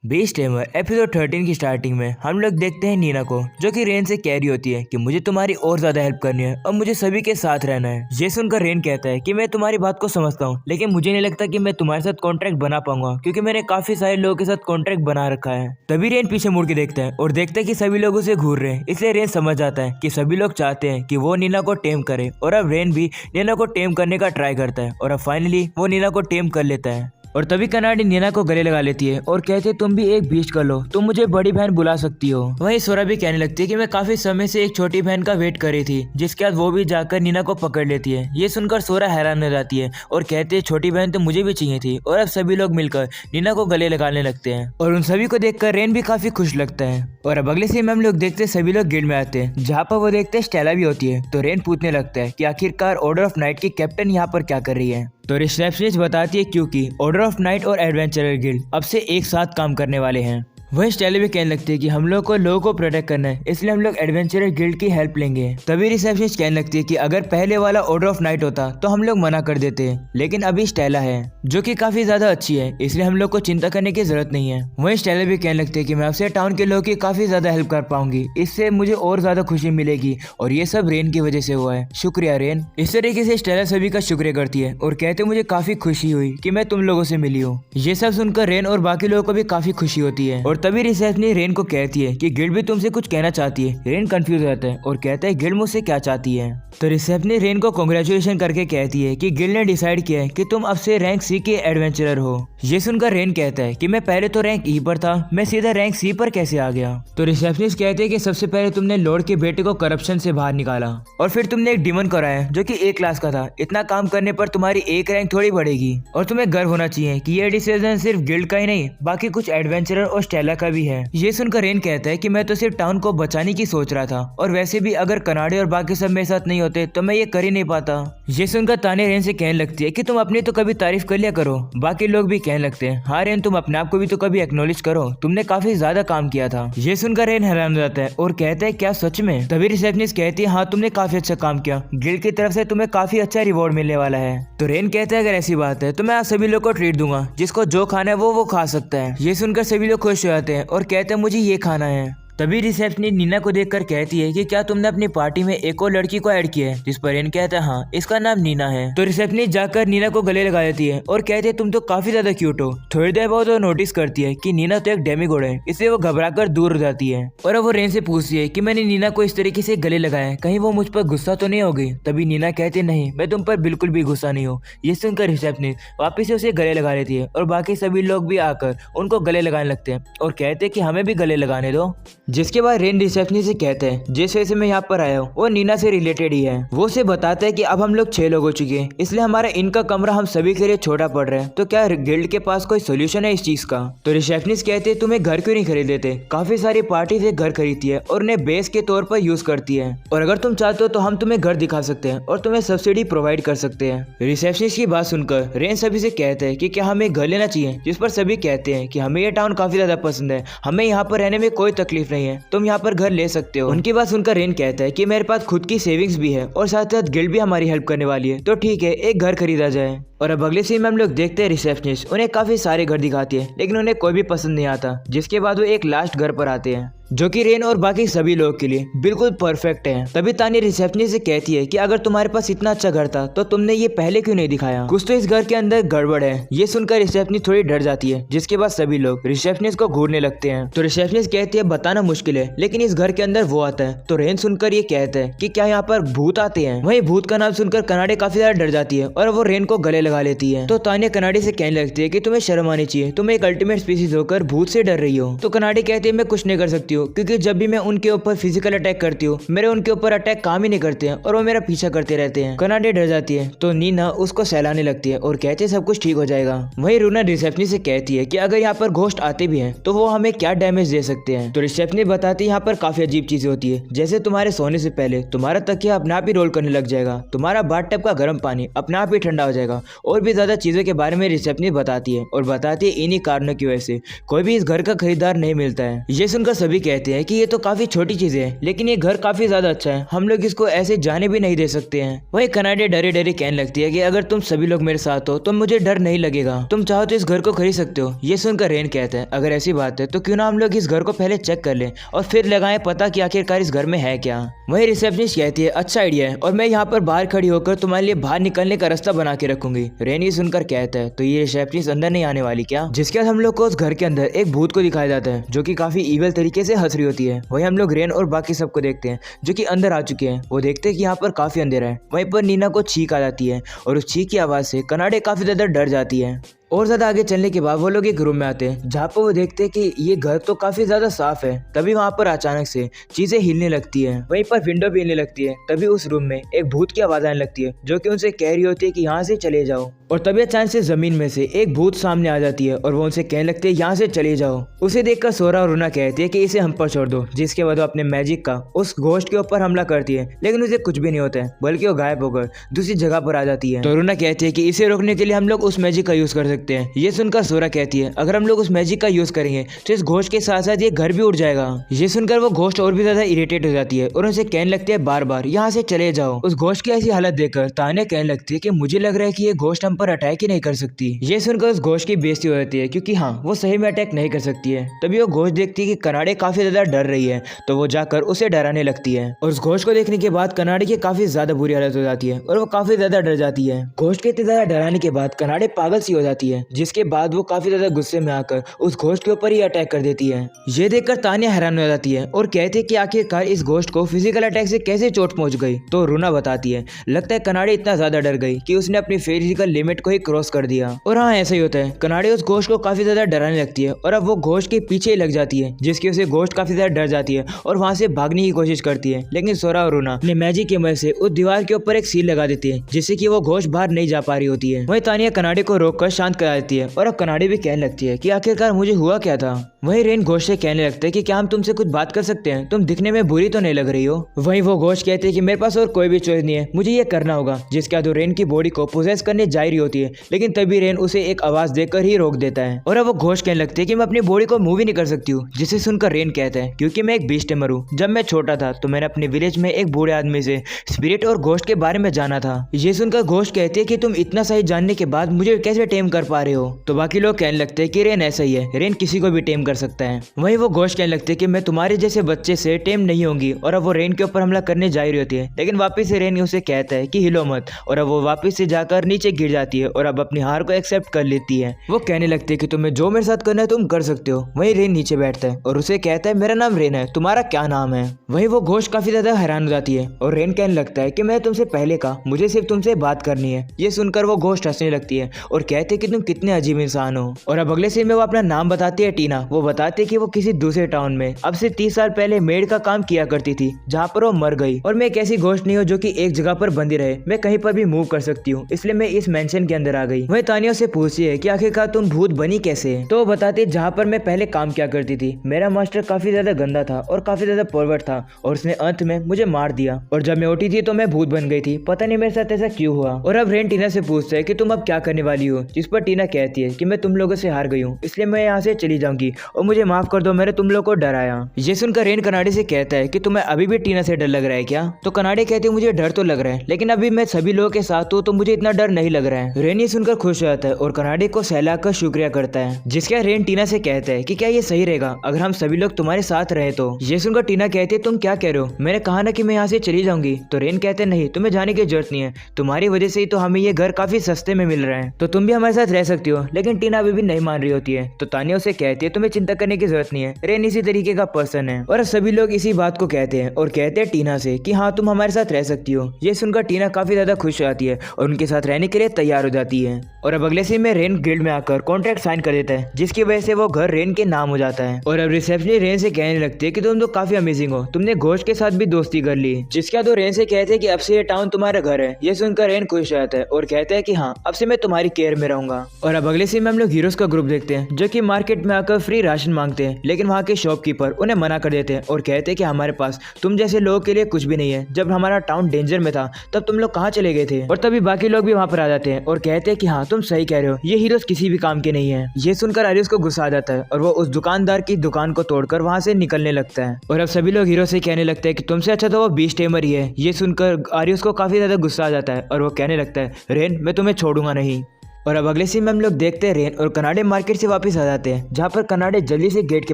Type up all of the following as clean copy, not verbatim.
Base tamer episode 13 की starting में हम लोग देखते हैं नीना को, जो कि रेन से कह रही होती है कि मुझे तुम्हारी और ज्यादा हेल्प करनी है और मुझे सभी के साथ रहना है। ये सुनकर रेन कहता है कि मैं तुम्हारी बात को समझता हूँ, लेकिन मुझे नहीं लगता कि मैं तुम्हारे साथ कॉन्ट्रैक्ट बना पाऊंगा, क्योंकि मैंने काफी सारे लोगों के साथ कॉन्ट्रैक्ट बना रखा है। तभी रेन पीछे मुड़ के देखता है और देखता है कि सभी लोग उसे घूर रहे हैं। इसलिए रेन समझ जाता है कि सभी लोग चाहते हैं कि वो नीना को टेम करे, और अब रेन भी नीना को टेम करने का ट्राई करता है और अब फाइनली वो नीना को टेम कर लेता है। और तभी कनाडी नीना को गले लगा लेती है और कहते तुम भी एक बीच कर लो, तुम मुझे बड़ी बहन बुला सकती हो। वहीं सोरा भी कहने लगती है कि मैं काफी समय से एक छोटी बहन का वेट कर रही थी, जिसके बाद वो भी जाकर नीना को पकड़ लेती है। ये सुनकर सोरा हैरान हो जाती है और कहते हैं छोटी बहन तो मुझे भी चाहिए थी। और अब सभी लोग मिलकर नीना को गले लगाने लगते हैं और उन सभी को देखकर रेन भी काफी खुश लगता है। और अब अगले सीन में हम लोग देखते हैं सभी लोग गिल्ड में आते हैं, जहाँ पर वो देखते हैं स्टेला भी होती है। तो रेन पूछने लगता है कि आखिरकार ऑर्डर ऑफ नाइट की कैप्टन यहाँ पर क्या कर रही है। तो रिसेप्शनिस्ट बताती है क्योंकि ऑर्डर ऑफ नाइट और एडवेंचरर गिल्ड अब से एक साथ काम करने वाले हैं। वही स्टेला भी कहने लगती है कि हम लोग को लोगों को प्रोटेक्ट करना है, इसलिए हम लोग एडवेंचरर गिल्ड की हेल्प लेंगे। तभी रिसेप्शनिस्ट कहने लगती है कि अगर पहले वाला ऑर्डर ऑफ नाइट होता तो हम लोग मना कर देते, लेकिन अभी स्टेला है जो कि काफी ज्यादा अच्छी है, इसलिए हम लोग को चिंता करने की जरूरत नहीं है। वही स्टेला भी कहने लगती है कि मैं आपसे टाउन के लोगों की काफी ज्यादा हेल्प कर पाऊंगी, इससे मुझे और ज्यादा खुशी मिलेगी, और ये सब रेन की वजह से हुआ है। शुक्रिया रेन। इस तरीके से स्टेला सभी का शुक्रिया करती है और कहते मुझे काफी खुशी हुई कि मैं तुम लोगों से मिली हूँ। ये सब सुनकर रेन और बाकी लोगों को भी काफी खुशी होती है। और तभी रिसेप्शनिस्ट रेन को कहती है कि गिल्ड भी तुमसे कुछ कहना चाहती है। रेन कंफ्यूज रहता है और कहता है गिल्ड मुझसे क्या चाहती है। तो रिसेप्शनिस्ट रेन को कांग्रेचुलेशन करके कहती है कि गिल्ड ने डिसाइड किया है कि तुम अब से रैंक सी के एडवेंचरर हो। ये सुनकर रेन कहता है कि मैं पहले तो रैंक ई पर था, मैं सीधा रैंक सी पर कैसे आ गया। तो रिसेप्शनिस्ट कहते हैं कि सबसे पहले तुमने लॉर्ड के बेटे को करप्शन से बाहर निकाला, और फिर तुमने एक डिमन कराया जो कि ए क्लास का था। इतना काम करने पर तुम्हारी एक रैंक थोड़ी बढ़ेगी, और तुम्हें गर्व होना चाहिए कि ये डिसीजन सिर्फ गिल्ड का ही नहीं बाकी कुछ एडवेंचरर और स्टेला का भी है। ये सुनकर रेन कहता है कि मैं तो सिर्फ टाउन को बचाने की सोच रहा था, और वैसे भी अगर कनाडे और बाकी सब मेरे साथ नहीं होते तो मैं ये कर ही नहीं पाता। ये सुनकर ताने रेन से कहने लगती है कि तुम अपनी तो कभी तारीफ कर लिया करो। बाकी लोग भी कहने लगते हैं हाँ रेन, तुम अपने आप को भी तो कभी एक्नॉलेज करो, तुमने काफी ज्यादा काम किया था। ये सुनकर रेन हैरान हो जाता है और कहता है क्या सच में। तभी रिसेप्शनिस्ट कहती है हाँ तुमने काफी अच्छा काम किया, गिल्ड की तरफ से तुम्हें काफी अच्छा रिवॉर्ड मिलने वाला है। तो रेन कहता है अगर ऐसी बात है तो मैं आज सभी लोग को ट्रीट दूंगा, जिसको जो खाना है वो खा सकता है। ये सुनकर सभी लोग खुश हो जाते हैं और कहते हैं मुझे ये खाना है। तभी रिसेप्शनिस्ट नीना को देखकर कहती है कि क्या तुमने अपनी पार्टी में एक और लड़की को ऐड किया है। जिस पर रेन कहता है हाँ, इसका नाम नीना है। तो रिसेप्शनिस्ट जाकर नीना को गले लगा देती है और कहते है तुम तो काफी ज्यादा क्यूट हो। थोड़ी देर बाद वो नोटिस करती है कि नीना तो एक डेमीगॉड है, इसलिए वो घबराकर दूर हो जाती है। और अब वो रेन से पूछती है कि मैंने नीना को इस तरीके से गले लगाया, कहीं वो मुझ पर गुस्सा तो नहीं हो गई। तभी नीना कहती नहीं, मैं तुम पर बिल्कुल भी गुस्सा नहीं हूँ। ये सुनकर रिसेप्शनिस्ट वापिस से उसे गले लगा लेती है और बाकी सभी लोग भी आकर उनको गले लगाने लगते हैं और कहते हैं कि हमें भी गले लगाने दो। जिसके बाद रेन रिसेप्शनिस्ट से कहते हैं जिस वजह से मैं यहाँ पर आया हूँ वो नीना से रिलेटेड ही है। वो से बताता है कि अब हम लोग 6 लोग हो चुके हैं, इसलिए हमारा इनका कमरा हम सभी के लिए छोटा पड़ रहा है। तो क्या गिल्ड के पास कोई सोल्यूशन है इस चीज का। तो रिसेप्शनिस्ट कहते हैं तुम्हें घर क्यों नहीं खरीद देते, काफी सारी पार्टी से घर खरीदती है और उन्हें बेस के तौर पर यूज करती है, और अगर तुम चाहते हो तो हम तुम्हें घर दिखा सकते हैं और तुम्हें सब्सिडी प्रोवाइड कर सकते हैं। रिसेप्शनिस्ट की बात सुनकर रेन सभी से कहते हैं कि क्या हमें घर लेना चाहिए, जिस पर सभी कहते हैं कि हमें ये टाउन काफी ज्यादा पसंद है, हमें यहाँ पर रहने में कोई तकलीफ नहीं है, तुम यहाँ पर घर ले सकते हो। उनकी बात सुनकर रेन कहता है कि मेरे पास खुद की सेविंग्स भी है और साथ साथ गिल्ड भी हमारी हेल्प करने वाली है, तो ठीक है एक घर खरीदा जाए। और अब अगले सीन में हम लोग देखते हैं रिसेप्शनिस्ट उन्हें काफी सारे घर दिखाती है, लेकिन उन्हें कोई भी पसंद नहीं आता। जिसके बाद वो एक लास्ट घर पर आते हैं जो कि रेन और बाकी सभी लोगों के लिए बिल्कुल परफेक्ट है। तभी तानी रिसेप्शनिस्ट से कहती है कि अगर तुम्हारे पास इतना अच्छा घर था तो तुमने ये पहले क्यों नहीं दिखाया, कुछ तो इस घर के अंदर गड़बड़ है। ये सुनकर रिसेप्शनिस्ट थोड़ी डर जाती है, जिसके बाद सभी लोग रिसेप्शनिस्ट को घूरने लगते हैं। तो रिसेप्शनिस्ट कहती है बताना मुश्किल है, लेकिन इस घर के अंदर वो आता है। तो रेन सुनकर ये कहता है कि क्या यहाँ पर भूत आते हैं। वही भूत का नाम सुनकर कनाडे काफी ज्यादा डर जाती है और वो रेन को गले लगा लेती है। तो तानिया कनाडे से कहने लगती है कि तुम्हें शर्म आनी चाहिए, तुम एक अल्टीमेट स्पीसीज होकर भूत से डर रही हो। तो कनाडे कहते हैं मैं कुछ नहीं कर सकती हूँ, क्योंकि जब भी मैं उनके ऊपर फिजिकल अटैक करती हूँ मेरे उनके ऊपर अटैक काम ही नहीं करते हैं और वो मेरा पीछा करते रहते हैं। कनाडे डर जाती है तो नीना उसको सहलाने लगती है और कहते हैं सब कुछ ठीक हो जाएगा। वहीं रूना रिसेप्शनिस्ट से कहती है कि अगर यहाँ पर घोस्ट आते भी हैं तो वो हमें क्या डैमेज दे सकते हैं। तो रिसेप्शनिस्ट बताती है यहाँ पर काफी अजीब चीजें होती है, जैसे तुम्हारे सोने से पहले तुम्हारा तकिया अपने आप ही रोल करने लग जाएगा, तुम्हारा बाथटब का गर्म पानी अपने आप ही ठंडा हो जाएगा, और भी ज्यादा चीजों के बारे में रिसेप्शनिस्ट बताती है। और बताती है इन्हीं कारणों की वजह से कोई भी इस घर का खरीदार नहीं मिलता है। ये सुनकर सभी कहते हैं कि ये तो काफी छोटी चीज है, लेकिन ये घर काफी ज्यादा अच्छा है, हम लोग इसको ऐसे जाने भी नहीं दे सकते हैं। वही कनाडे डरे डरे कहने लगती है कि अगर तुम सभी लोग मेरे साथ हो तो मुझे डर नहीं लगेगा, तुम चाहो तो इस घर को खरीद सकते हो। ये सुनकर रेन कहता है अगर ऐसी बात है तो क्यों ना हम लोग इस घर को पहले चेक कर लें और फिर लगाएं पता कि आखिरकार इस घर में है क्या। वही रिसेप्शनिस्ट कहती है अच्छा आइडिया है, और मैं यहाँ पर बाहर खड़ी होकर तुम्हारे लिए बाहर निकलने का रास्ता बना के रखूंगी। रेन ये सुनकर कहता है तो ये रिसेप्शनिस्ट अंदर नहीं आने वाली क्या। जिसके बाद हम लोग को उस घर के अंदर एक भूत को दिखाया जाता है जो कि काफी ईवल तरीके से हंस रही होती है। वही हम लोग रेन और बाकी सबको देखते हैं जो कि अंदर आ चुके हैं। वो देखते हैं कि यहाँ पर काफी अंधेरा है। वहीं पर नीना को छींक आ जाती है और उस छींक की आवाज से कनाडे काफी ज्यादा डर जाती है। और ज्यादा आगे चलने के बाद वो लोग एक रूम में आते हैं जहाँ पर वो देखते हैं कि ये घर तो काफी ज्यादा साफ है। तभी वहाँ पर अचानक से चीजें हिलने लगती है, वहीं पर विंडो भी हिलने लगती है। तभी उस रूम में एक भूत की आवाज आने लगती है जो कि उनसे कह रही होती है कि यहाँ से चले जाओ। और तभी अचानक से जमीन में से एक भूत सामने आ जाती है और वो उनसे कहने लगती है यहाँ से चले जाओ। उसे देखकर सोरा और रूना कहती है कि इसे हम पर छोड़ दो। जिसके बाद वो अपने मैजिक का उस घोस्ट के ऊपर हमला करती है, लेकिन उसे कुछ भी नहीं होता है, बल्कि वो गायब होकर दूसरी जगह पर आ जाती है। तो रूना कहती है कि इसे रोकने के लिए हम लोग उस मैजिक का यूज कर सकते हैं। ये सुनकर सोरा कहती है अगर हम लोग उस मैजिक का यूज करेंगे तो इस घोस्ट के साथ साथ ये घर भी उड़ जाएगा। ये सुनकर वो घोस्ट और भी ज्यादा इरिटेट हो जाती है और उनसे कहने लगती है बार बार यहाँ से चले जाओ। उस घोस्ट की ऐसी हालत देखकर तान्या कहने लगती है कि मुझे लग रहा है कि ये घोस्ट हम पर अटैक ही नहीं कर सकती। ये सुनकर उस घोस्ट की बेइज्जती हो जाती है क्योंकि हाँ वो सही में अटैक नहीं कर सकती है। तभी वो घोस्ट देखती है कि कनाडे काफी ज्यादा डर रही है तो वो जाकर उसे डराने लगती है। और उस घोस्ट को देखने के बाद कनाडे की काफी ज्यादा बुरी हालत हो जाती है और वो काफी ज्यादा डर जाती है। घोस्ट के इतने ज्यादा डराने के बाद कनाडे पागल सी हो जाती है, जिसके बाद वो काफी ज्यादा गुस्से में आकर उस घोस्ट के ऊपर ही अटैक कर देती है। ये देखकर तान्या हैरान हो जाती है और कहती है कि आखिरकार इस घोस्ट को फिजिकल अटैक से कैसे चोट पहुंच गई। तो रूना बताती है लगता है कनाडे इतना ज्यादा डर गई कि उसने अपनी फिजिकल लिमिट को ही क्रॉस कर दिया। और हाँ ऐसा ही होता है, कनाडे उस घोस्ट को काफी ज्यादा डराने लगती है और अब वो घोस्ट के पीछे ही लग जाती है, जिसकी वजह से घोस्ट काफी ज्यादा डर जाती है और वहां से भागने की कोशिश करती है। लेकिन सोरा और रूना अपने मैजिक की मदद से उस दीवार के ऊपर एक सील लगा देती है जिससे कि वो घोस्ट बाहर नहीं जा पा रही होती है। वही तानिया कनाडे को रोककर शांत करा देती है और अब कनाडे भी कहने लगती है कि आखिरकार मुझे हुआ क्या था। वही रेन घोस्ट से कहने लगता है कि क्या हम तुमसे कुछ बात कर सकते हैं, तुम दिखने में बुरी तो नहीं लग रही हो। वही वो घोस्ट कहते हैं कि मेरे पास और कोई भी चॉइस नहीं है, मुझे ये करना होगा। जिसके बाद रेन की बॉडी को पोजेस करने जा रही होती है, लेकिन तभी रेन उसे एक आवाज देकर ही रोक देता है। और अब वो घोस्ट कहने लगती है कि मैं अपनी बॉडी को मूव ही नहीं कर सकती हूँ। जिसे सुनकर रेन कहता है क्योंकि मैं एक बीस्ट टेमर हूँ, जब मैं छोटा था तो मैंने अपने विलेज में एक बूढ़े आदमी से स्पिरिट और घोस्ट के बारे में जाना था। ये सुनकर घोस्ट कहती है कि तुम इतना सही जानने के बाद मुझे कैसे टेम कर पा रहे हो। तो बाकी लोग कहने लगते हैं कि रेन ऐसा ही है, रेन किसी को भी टेम कर सकता है। वहीं वो घोस्ट कहने लगते हैं कि मैं तुम्हारे जैसे बच्चे से टेम नहीं होंगी। और अब वो रेन के ऊपर हमला करने जा रही होती है, लेकिन वापस से रेन उसे कहता है कि हिलो मत। और अब वो वापस से जाकर नीचे गिर जाती है और अब अपनी हार को एक्सेप्ट कर लेती है। वो कहने लगती है कि तुम्हें जो मेरे साथ करना है तुम कर सकते हो। वहीं रेन नीचे बैठता है और उसे कहता है मेरा नाम रेन है, तुम्हारा क्या नाम है। वहीं वो घोस्ट काफी ज्यादा हैरान हो जाती है और रेन कहने लगता है कि मैं तुमसे पहले कहा, मुझे सिर्फ तुमसे बात करनी है। ये सुनकर वो घोस्ट हंसने लगती है और कहते हैं कि तुम कितने अजीब इंसान हो। और अब अगले सीन में वो अपना नाम बताती है टीना। वो बताती है कि वो किसी दूसरे टाउन में अब से 30 साल पहले मेड का काम किया करती थी, जहाँ पर वो मर गई। और मैं एक ऐसी घोस्ट नहीं हूँ जो कि एक जगह पर बंदी रहे, मैं कहीं पर भी मूव कर सकती हूँ, इसलिए मैं इस मेंशन के अंदर आ गई। वही तानिया से पूछती है कि आखिरकार तुम भूत बनी कैसे। तो वो बताती है जहाँ पर मैं पहले काम किया करती थी, मेरा मास्टर काफी ज्यादा गंदा था और काफी ज्यादा परवर्ट था और उसने अंत में मुझे मार दिया। और जब मैं उठी थी तो मैं भूत बन गई थी, पता नहीं मेरे साथ ऐसा क्यों हुआ। और अब रेन टीना से पूछता है कि तुम अब क्या करने वाली हो। जिस पर टीना कहती है कि मैं तुम लोगों से हार गई हूँ, इसलिए मैं यहाँ से चली जाऊंगी और मुझे माफ कर दो, मैंने तुम लोग को डराया। ये सुनकर रेन कनाडे से कहता है कि तुम्हें अभी भी टीना से डर लग रहा है क्या। तो कनाडे कहते हैं मुझे डर तो लग रहा है, लेकिन अभी मैं सभी लोगों के साथ हूँ तो मुझे इतना डर नहीं लग रहा है। रेन ये सुनकर खुश हो जाता है और कनाडे को सहलाकर शुक्रिया करता है। जिसके रेन टीना से कहता है कि क्या ये सही रहेगा अगर हम सभी लोग तुम्हारे साथ रहे तो। ये सुनकर टीना कहती है तुम क्या कह रहे हो, मैंने कहा ना कि मैं यहाँ से चली जाऊंगी। तो रेन कहते हैं नहीं, तुम्हें जाने की जरूरत नहीं है, तुम्हारी वजह से ही तो हमें ये घर काफी सस्ते में मिल रहा है, तो तुम भी हमारे साथ रह सकती हो। लेकिन टीना अभी भी नहीं मान रही होती है। तो तानिया उसे कहती है तुम्हें चिंता करने की जरूरत नहीं है, रेन इसी तरीके का पर्सन है। और सभी लोग इसी बात को कहते हैं और कहते हैं टीना से कि हाँ तुम हमारे साथ रह सकती हो। ये सुनकर टीना काफी ज्यादा खुश हो जाती है और उनके साथ रहने के लिए तैयार हो जाती है। और अब अगले सीन में रेन गिल्ड में आकर कॉन्ट्रैक्ट साइन कर देता है, जिसकी वजह से वो घर रेन के नाम हो जाता है। और अब रिसेप्शनिस्ट रेन से कहने लगती है कि तुम तो काफी अमेजिंग हो, तुमने घोस्ट के साथ भी दोस्ती कर ली। जिसके बाद वो रेन से कहते हैं कि अब से ये टाउन तुम्हारा घर है। ये सुनकर रेन खुश हो जाता है और कहता है कि हाँ अब से मैं तुम्हारी केयर में रहूंगा। और अब अगले सीन में हम लोग हीरोज का ग्रुप देखते हैं जो कि मार्केट में आकर फ्री राशन मांगते हैं, लेकिन वहाँ के शॉपकीपर उन्हें मना कर देते हैं और कहते हैं कि हमारे पास तुम जैसे लोगों के लिए कुछ भी नहीं है। जब हमारा टाउन डेंजर में था तब तुम लोग कहाँ चले गए थे। और तभी बाकी लोग भी वहाँ पर आ जाते हैं और कहते हैं कि हाँ तुम सही कह रहे हो, ये हीरोज किसी भी काम के नहीं है। ये सुनकर आरियस को गुस्सा आ जाता है और वो उस दुकानदार की दुकान को तोड़कर वहाँ से निकलने लगता है। और अब सभी लोग हीरो से कहने लगते हैं कि तुमसे अच्छा तो वो बीस्ट टेमर ही है। ये सुनकर आरियस को काफी ज्यादा गुस्सा आ जाता है और वो कहने लगता है, रेन मैं तुम्हें छोड़ूंगा नहीं। और अब अगले सीन में हम लोग देखते हैं रेन और कनाडे मार्केट से वापस आ जाते हैं, जहाँ पर कनाडे जल्दी से गेट के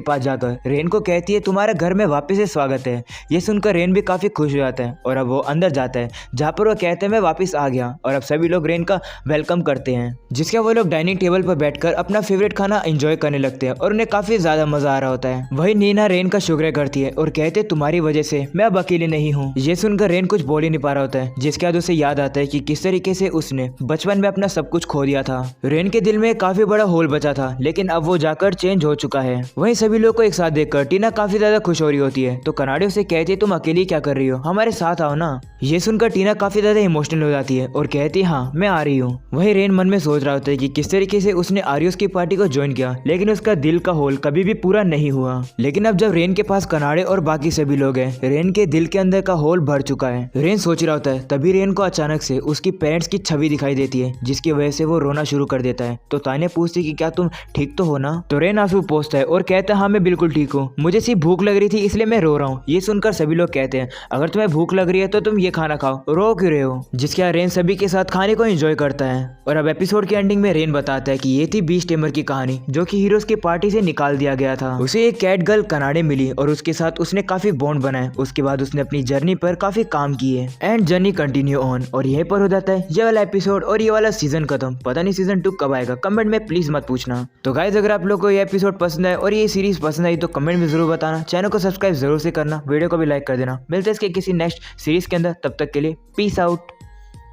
पास जाकर रेन को कहती है तुम्हारे घर में वापस से स्वागत है। ये सुनकर रेन भी काफी खुश हो जाता है और अब वो अंदर जाता है, जहाँ पर वो कहते हैं मैं वापस आ गया। और अब सभी लोग रेन का वेलकम करते हैं, जिसका वो लोग डाइनिंग टेबल पर बैठकर अपना फेवरेट खाना एंजॉय करने लगते हैं और उन्हें काफी ज्यादा मजा आ रहा होता है। वही नीना रेन का शुक्रिया करती है और कहते तुम्हारी वजह से मैं अब अकेले नहीं हूँ। ये सुनकर रेन कुछ बोल ही नहीं पा रहा होता है, जिसके बाद उसे याद आता है कि किस तरीके से उसने बचपन में अपना सब कुछ खो दिया था। रेन के दिल में काफी बड़ा होल बचा था, लेकिन अब वो जाकर चेंज हो चुका है। वहीं सभी लोग को एक साथ देखकर टीना काफी ज्यादा खुश हो रही होती है, तो कनाडे उसे कहती है तुम अकेली क्या कर रही हो, हमारे साथ आओ ना। ये सुनकर टीना काफी ज्यादा इमोशनल हो जाती है और कहती है हाँ मैं आ रही हूँ। वहीं रेन मन में सोच रहा होता है कि किस तरीके से उसने आरियस की पार्टी को ज्वाइन किया, लेकिन उसका दिल का होल कभी भी पूरा नहीं हुआ। लेकिन अब जब रेन के पास कनाडे और बाकी सभी लोग हैं, रेन के दिल के अंदर का होल भर चुका है। रेन सोच रहा होता है, तभी रेन को अचानक से उसकी पेरेंट्स की छवि दिखाई देती है, जिसकी वजह से वो रोना शुरू कर देता है। तो ताने पूछती कि क्या तुम ठीक तो हो ना। तो रेन आंसू पोंछता है और कहता है हाँ मैं बिल्कुल ठीक हूँ, मुझे सिर्फ भूख लग रही थी इसलिए मैं रो रहा हूँ। ये सुनकर सभी लोग कहते हैं अगर तुम्हें भूख लग रही है तो तुम ये खाना खाओ, रो क्यों रहे हो। जिसके बाद रेन सभी के साथ खाने को एंजॉय करता है। और अब एपिसोड के एंडिंग में रेन बताता है कि ये थी बीस्ट टेमर की कहानी, जो कि हीरोज की पार्टी से निकाल दिया गया था। उसे एक कैट गर्ल कनाडे मिली और उसके साथ उसने काफी बॉन्ड बनाए। उसके बाद उसने अपनी जर्नी पर काफी काम किए एंड जर्नी कंटिन्यू ऑन। और यहीं पर हो जाता है ये वाला एपिसोड और ये वाला सीजन खत्म। पता नहीं सीजन 2 कब आएगा, कमेंट में प्लीज मत पूछना। तो गाइज अगर आप लोग को ये एपिसोड पसंद आए और ये सीरीज पसंद आई तो कमेंट में जरूर बताना। चैनल को सब्सक्राइब जरूर से करना, वीडियो को भी लाइक कर देना। मिलते हैं इसके किसी नेक्स्ट सीरीज के अंदर, तब तक के लिए पीस आउट।